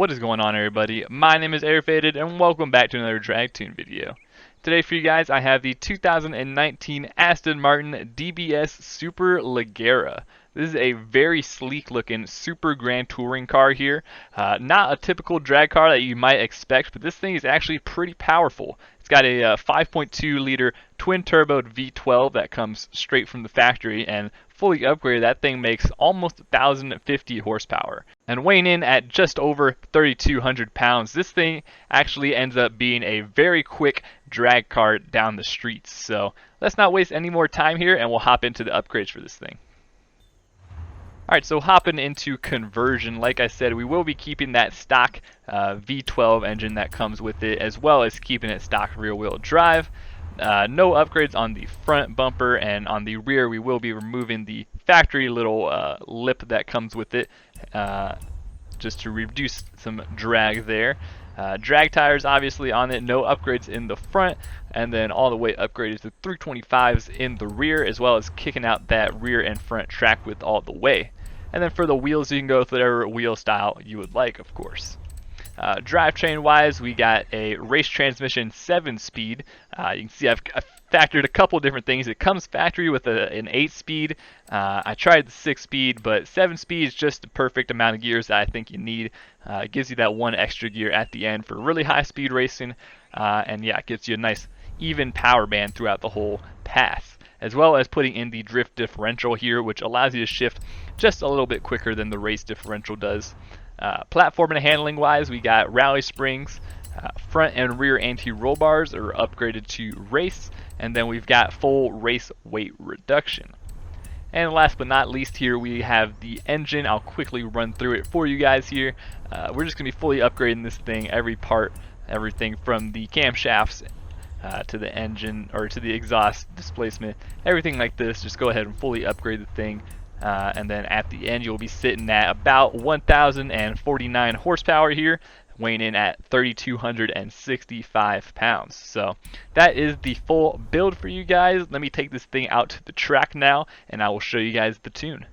What is going on, everybody? My name is Airfaded and welcome back to another drag tune video. Today for you guys I have the 2019 Aston Martin DBS SUPERLEGGERA. This is a very sleek looking super grand touring car here. Not a typical drag car that you might expect, but this thing is actually pretty powerful. It's got a 5.2 liter twin turbo V12 that comes straight from the factory, and fully upgraded that thing makes almost 1,050 horsepower. And weighing in at just over 3,200 pounds, this thing actually ends up being a very quick drag car down the streets. So let's not waste any more time here and we'll hop into the upgrades for this thing. Alright, so hopping into conversion, like I said, we will be keeping that stock V12 engine that comes with it, as well as keeping it stock rear-wheel drive. No upgrades on the front bumper, and on the rear we will be removing the factory little lip that comes with it, just to reduce some drag there. Drag tires obviously on it, no upgrades in the front, and then all the way upgraded to 325s in the rear, as well as kicking out that rear and front track width all the way. And then for the wheels, you can go with whatever wheel style you would like, of course. Drivetrain wise, we got a race transmission 7-speed. You can see I've factored a couple different things. It comes factory with an 8-speed. I tried the 6-speed, but 7-speed is just the perfect amount of gears that I think you need. It gives you that one extra gear at the end for really high speed racing, and yeah, it gives you a nice even power band throughout the whole path, as well as putting in the drift differential here, which allows you to shift just a little bit quicker than the race differential does. Platform and handling wise, we got rally springs, front and rear anti-roll bars are upgraded to race, and then we've got full race weight reduction. And last but not least here, we have the engine. I'll quickly run through it for you guys here. We're just going to be fully upgrading this thing, every part, everything from the camshafts to the engine, or to the exhaust displacement, everything like this. Just go ahead and fully upgrade the thing. And then at the end you'll be sitting at about 1,049 horsepower here, weighing in at 3,265 pounds. So that is the full build for you guys. Let me take this thing out to the track now and I will show you guys the tune.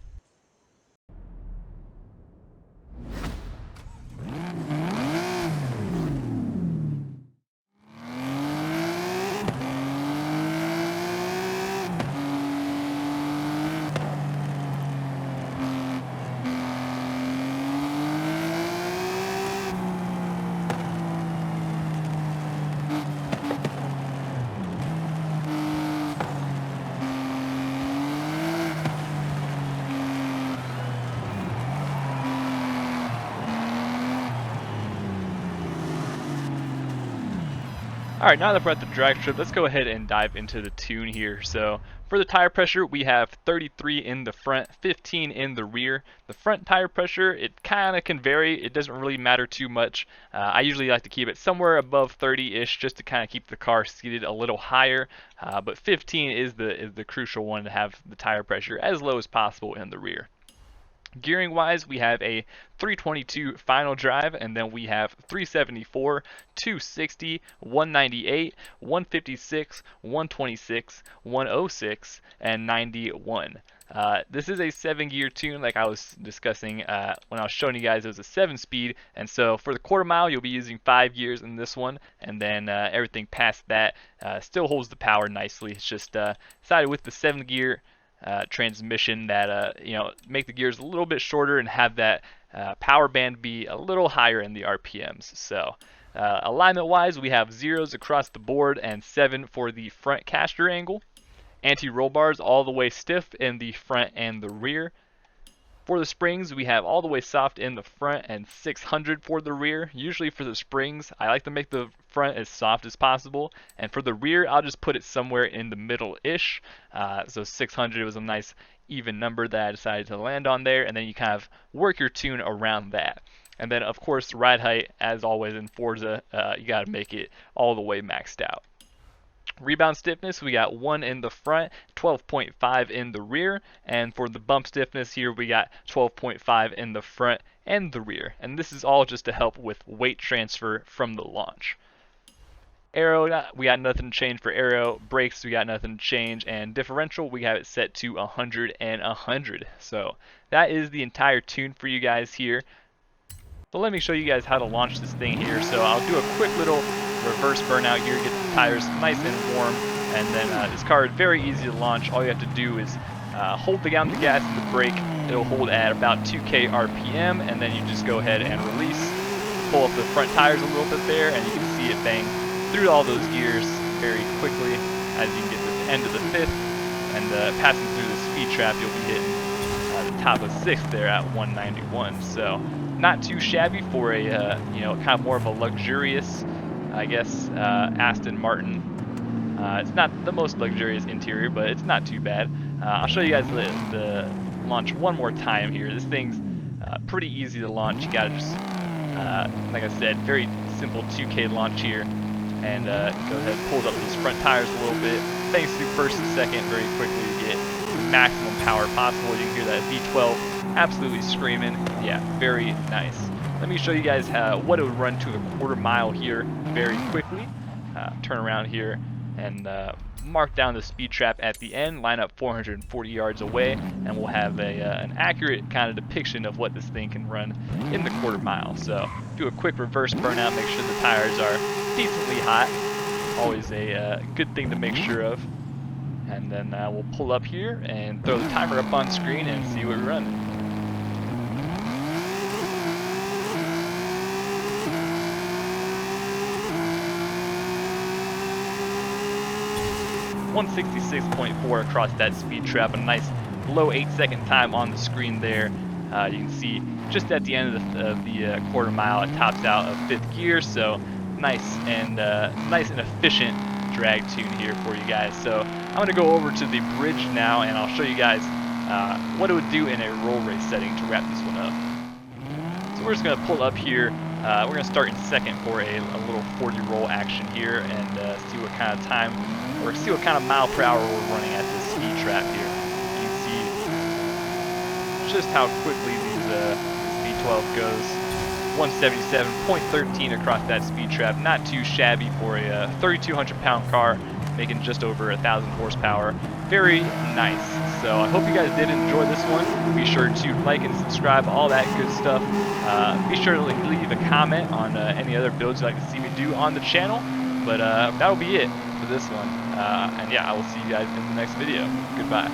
Alright, now that we're at the drag strip, let's go ahead and dive into the tune here. So for the tire pressure, we have 33 in the front, 15 in the rear. The front tire pressure, it kind of can vary. It doesn't really matter too much. I usually like to keep it somewhere above 30-ish, just to kind of keep the car seated a little higher. But 15 is the crucial one, to have the tire pressure as low as possible in the rear. Gearing wise, we have a 322 final drive, and then we have 374, 260, 198, 156, 126, 106, and 91. This is a 7-gear tune, like I was discussing when I was showing you guys. It was a 7-speed, and so for the quarter mile you'll be using 5 gears in this one, and then everything past that still holds the power nicely. It's just decided with the 7-gear transmission that make the gears a little bit shorter and have that power band be a little higher in the RPMs. So alignment wise, we have 0s across the board and 7 for the front caster angle. Anti-roll bars all the way stiff in the front and the rear. For the springs, we have all the way soft in the front and 600 for the rear. Usually for the springs, I like to make the front as soft as possible, and for the rear, I'll just put it somewhere in the middle-ish. So 600 was a nice even number that I decided to land on there, and then you kind of work your tune around that. And then, of course, ride height, as always in Forza, you got to make it all the way maxed out. Rebound stiffness, we got 1 in the front, 12.5 in the rear, and for the bump stiffness here, we got 12.5 in the front and the rear. And this is all just to help with weight transfer from the launch. Aero, we got nothing to change for aero. Brakes, we got nothing to change. And differential, we have it set to 100 and 100. So that is the entire tune for you guys here. But let me show you guys how to launch this thing here. So I'll do a quick little reverse burnout here, get the tires nice and warm, and then this car is very easy to launch. All you have to do is hold down the gas and the brake. It'll hold at about 2k RPM, and then you just go ahead and release, pull up the front tires a little bit there, and you can see it bang through all those gears very quickly as you get to the end of the 5th, and passing through the speed trap, you'll be hitting the top of 6th there at 191. So not too shabby for a you know, kind of more of a luxurious, I guess, Aston Martin. It's not the most luxurious interior, but it's not too bad. I'll show you guys the launch one more time here. This thing's pretty easy to launch. You gotta just, like I said, very simple 2K launch here, and go ahead and pull up those front tires a little bit. Thanks to first and second, very quickly you get the maximum power possible. You can hear that V12 absolutely screaming. Yeah, very nice. Let me show you guys what it would run to a quarter mile here very quickly. Turn around here and mark down the speed trap at the end, line up 440 yards away, and we'll have an accurate kind of depiction of what this thing can run in the quarter mile. So do a quick reverse burnout, make sure the tires are decently hot. Always a good thing to make sure of. And then we'll pull up here and throw the timer up on screen and see what we run. 166.4 across that speed trap, a nice low 8-second time on the screen there. You can see just at the end of the quarter mile, it tops out of 5th gear, so nice and efficient drag tune here for you guys. So I'm going to go over to the bridge now, and I'll show you guys what it would do in a roll race setting to wrap this one up. So we're just going to pull up here. We're going to start in second for a little 40 roll action here, and see what kind of time, or see what kind of mile per hour we're running at this speed trap here. You can see just how quickly this V12 goes. 177.13 across that speed trap. Not too shabby for a 3,200 pound car, making just over 1,000 horsepower. Very nice. So I hope you guys did enjoy this one. Be sure to like and subscribe, all that good stuff. Be sure to leave a comment on any other builds you'd like to see me do on the channel. But that'll be it for this one. And yeah, I will see you guys in the next video. Goodbye.